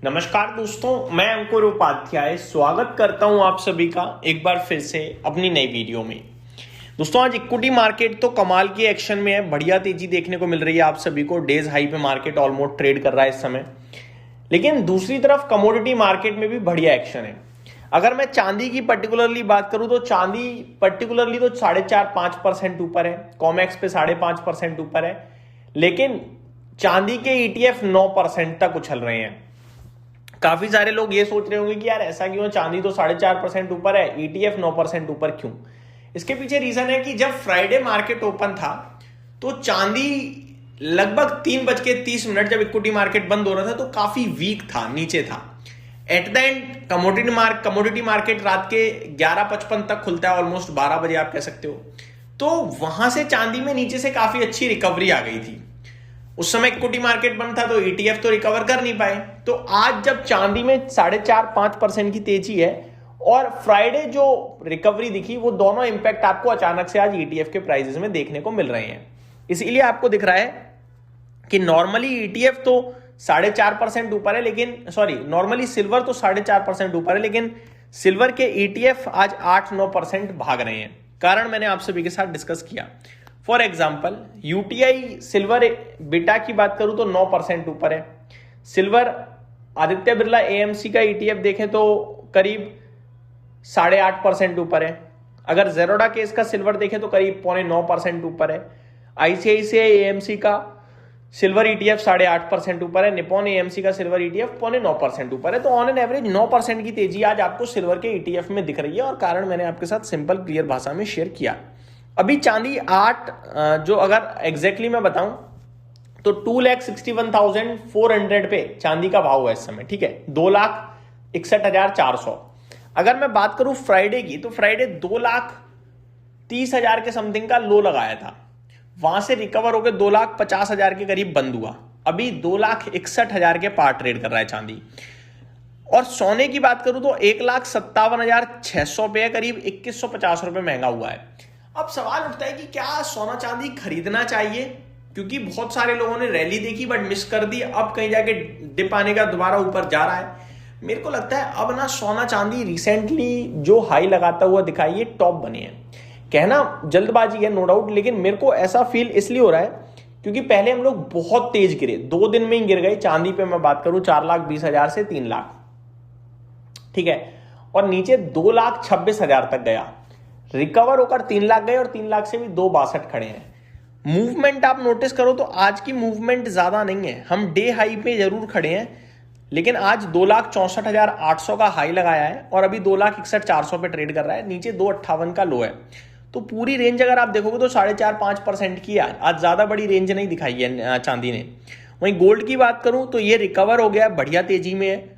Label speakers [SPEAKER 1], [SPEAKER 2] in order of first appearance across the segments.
[SPEAKER 1] नमस्कार दोस्तों, मैं अंकुर उपाध्याय स्वागत करता हूं आप सभी का एक बार फिर से अपनी नई वीडियो में। दोस्तों, आज इक्विटी मार्केट तो कमाल की एक्शन में है, बढ़िया तेजी देखने को मिल रही है आप सभी को। डेज हाई पे मार्केट ऑलमोस्ट ट्रेड कर रहा है इस समय। लेकिन दूसरी तरफ कमोडिटी मार्केट में भी बढ़िया एक्शन है। अगर मैं चांदी की पर्टिकुलरली बात करूं तो चांदी पर्टिकुलरली तो 4.5-5% ऊपर है, कॉमेक्स पे 5.5% ऊपर है। लेकिन चांदी के ETF 9% तक उछल रहे हैं। काफी सारे लोग ये सोच रहे होंगे कि यार ऐसा क्यों, चांदी तो 4.5% ऊपर है, ETF 9% ऊपर क्यों? इसके पीछे रीजन है कि जब फ्राइडे मार्केट ओपन था तो चांदी लगभग 3:30 जब इक्विटी मार्केट बंद हो रहा था तो काफी वीक था, नीचे था। At the end commodity market रात के 11:55 तक खुलता है, ऑलमोस्ट 12 बजे आप कह सकते हो। तो वहां से चांदी में नीचे से काफी अच्छी रिकवरी आ गई थी। उस समय इक्विटी मार्केट बंद था तो ETF तो रिकवर कर नहीं पाए। तो आज जब चांदी में 4.5-5% की तेजी है और फ्राइडे जो रिकवरी दिखी, वो दोनों इंपैक्ट आपको अचानक से आज ETF के प्राइसेस में देखने को मिल रहे हैं। इसीलिए आपको दिख रहा है कि नॉर्मली ETF तो 4.5% ऊपर है, लेकिन नॉर्मली सिल्वर तो 4.5% ऊपर है, लेकिन सिल्वर के ETF आज 8-9% भाग रहे हैं। कारण मैंने आप सभी के साथ डिस्कस किया। For example, UTI silver beta की बात करूं तो 9% ऊपर है। सिल्वर आदित्य बिरला AMC का ETF देखें तो करीब 8.5% ऊपर है। अगर जेरोडा केस का सिल्वर देखें तो करीब 9.25% ऊपर है। ICICI AMC का सिल्वर ETF 8.5% ऊपर है। निप्पॉन AMC का सिल्वर ETF 9.5% ऊपर है। तो ऑन एन एवरेज 9% की तेजी आज आपको सिल्वर के ETF में दिख रही है, और कारण मैंने आपके साथ सिंपल क्लियर भाषा में शेयर किया। अभी चांदी 8 जो अगर एग्जैक्टली मैं बताऊं तो 2,61,400 पे चांदी का भाव है इस समय, ठीक है, 2,61,400। अगर मैं बात करूं फ्राइडे की तो फ्राइडे 2,30,000 के समथिंग का लो लगाया था, वहां से रिकवर होकर 2,50,000 के करीब बंद हुआ। अभी 2,61,000 के पार ट्रेड कर रहा है चांदी। और सोने की बात करूं तो 1,57,600 पे है, करीब 2,150 रुपए महंगा हुआ है। अब सवाल उठता है कि क्या सोना चांदी खरीदना चाहिए, क्योंकि बहुत सारे लोगों ने रैली देखी बट मिस कर दी, अब कहीं जाके डिप आने का दोबारा ऊपर जा रहा है। मेरे को लगता है अब ना सोना चांदी रिसेंटली जो हाई लगाता हुआ दिखाई, ये टॉप बने हैं। कहना जल्दबाजी है नो डाउट, लेकिन मेरे को ऐसा फील इसलिए हो रहा है क्योंकि पहले हम लोग बहुत तेज गिरे, 2 दिन में ही गिर गए। चांदी पे मैं बात करूं 4,20,000 से 3 लाख, ठीक है, और नीचे 2,26,000 तक गया, रिकवर होकर 3 लाख गए और 3 लाख से भी 2,62 खड़े हैं। मूवमेंट आप नोटिस करो तो आज की मूवमेंट ज्यादा नहीं है। हम डे हाई पे जरूर खड़े हैं, लेकिन आज 2,64,800 का हाई लगाया है और अभी 2,61,400 पे ट्रेड कर रहा है, नीचे 2,58 का लो है। तो पूरी रेंज अगर आप देखोगे तो 4.5-5% की है। आज ज्यादा बड़ी रेंज नहीं दिखाई है चांदी ने। वहीं गोल्ड की बात करूं तो ये रिकवर हो गया, बढ़िया तेजी में है।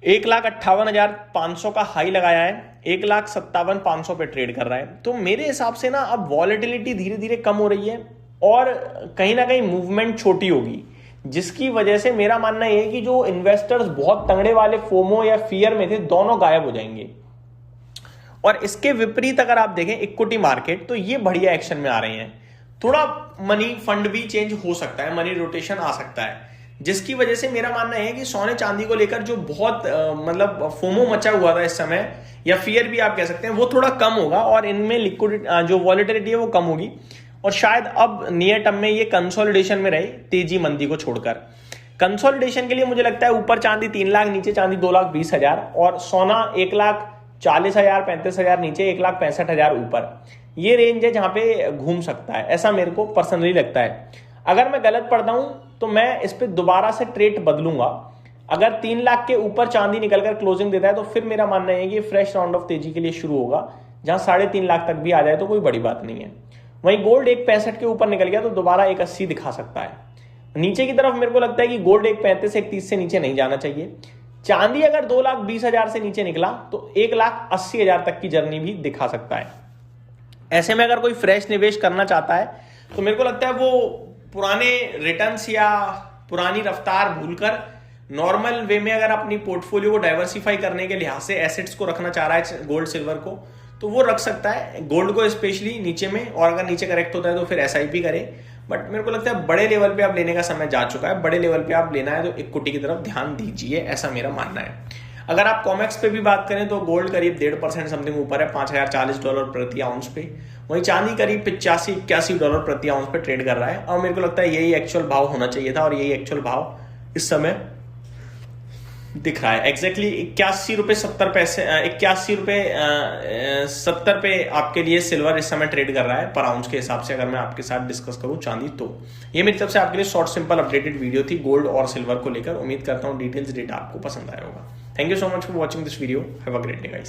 [SPEAKER 1] 1,58,500 का हाई लगाया है, 1,57,500 पे ट्रेड कर रहा है। तो मेरे हिसाब से ना अब वॉलेटिलिटी धीरे धीरे कम हो रही है और कहीं ना कहीं मूवमेंट छोटी होगी, जिसकी वजह से मेरा मानना यह है कि जो इन्वेस्टर्स बहुत तंगड़े वाले फोमो या फियर में थे, दोनों गायब हो जाएंगे। और इसके विपरीत अगर आप देखें इक्विटी मार्केट, तो ये बढ़िया एक्शन में आ रहे हैं। थोड़ा मनी फंड भी चेंज हो सकता है, मनी रोटेशन आ सकता है, जिसकी वजह से मेरा मानना है कि सोने चांदी को लेकर जो बहुत मतलब फोमो मचा हुआ था इस समय, या फियर भी आप कह सकते हैं, वो थोड़ा कम होगा और इनमें लिक्विडिटी जो वॉलेटिलिटी है वो कम होगी। और शायद अब नियर टर्म में ये कंसोलिडेशन में रहे, तेजी मंदी को छोड़कर। कंसोलिडेशन के लिए मुझे लगता है ऊपर चांदी 3 लाख, नीचे चांदी 2,20,000 और सोना 1,40,000 35,000 नीचे 1,65,000 ऊपर। ये रेंज है जहां पे घूम सकता है, ऐसा मेरे को पर्सनली लगता है। अगर मैं गलत पढ़ता हूं तो मैं इस पे दोबारा से ट्रेड बदलूंगा। अगर 3 लाख के ऊपर चांदी निकलकर क्लोजिंग देता है तो फिर मेरा मानना है कि फ्रेश राउंड ऑफ तेजी के लिए शुरू होगा, जहां 3.5 लाख तक भी आ जाए तो कोई बड़ी बात नहीं है। वहीं गोल्ड 1,65 के ऊपर निकल गया तो दोबारा 1,80 दिखा सकता है। नीचे की तरफ मेरे को लगता है कि गोल्ड 1,35-1,30 से नीचे नहीं जाना चाहिए। चांदी अगर 2,20,000 से नीचे निकला तो 1,80,000 तक की जर्नी भी दिखा सकता है। ऐसे में अगर कोई फ्रेश निवेश करना चाहता है तो मेरे को लगता है वो पुराने रिटर्न्स या पुरानी रफ्तार भूलकर नॉर्मल वे में अगर अपनी पोर्टफोलियो को डाइवर्सिफाई करने के लिहाज से एसेट्स को रखना चाह रहा है गोल्ड सिल्वर को, तो वो रख सकता है गोल्ड को स्पेशली नीचे में, और अगर नीचे करेक्ट होता है तो फिर SIP करे। बट मेरे को लगता है बड़े लेवल पे आप लेने का समय जा चुका है। बड़े लेवल पे आप लेना है तो इक्विटी की तरफ ध्यान दीजिए, ऐसा मेरा मानना है। अगर आप कॉमेक्स पे भी बात करें तो गोल्ड करीब 1.5% समथिंग ऊपर है, $5040 प्रति आउंस पे। वहीं चांदी करीब $85-81 प्रति आउंस पे ट्रेड कर रहा है, और मेरे को लगता है यही एक्चुअल भाव होना चाहिए था, और यही एक्चुअल भाव इस समय दिख रहा है। एग्जैक्टली $81.70, $81.70 पे आपके लिए सिल्वर इस समय ट्रेड कर रहा है पर आउंस के हिसाब से, अगर मैं आपके साथ डिस्कस करूं चांदी तो। ये मेरी तरफ से आपके लिए शॉर्ट सिंपल अपडेटेड वीडियो थी गोल्ड और सिल्वर को लेकर। उम्मीद करता हूं डिटेल्स डेटा आपको पसंद आया होगा। Thank you so much for watching this video. Have a great day guys.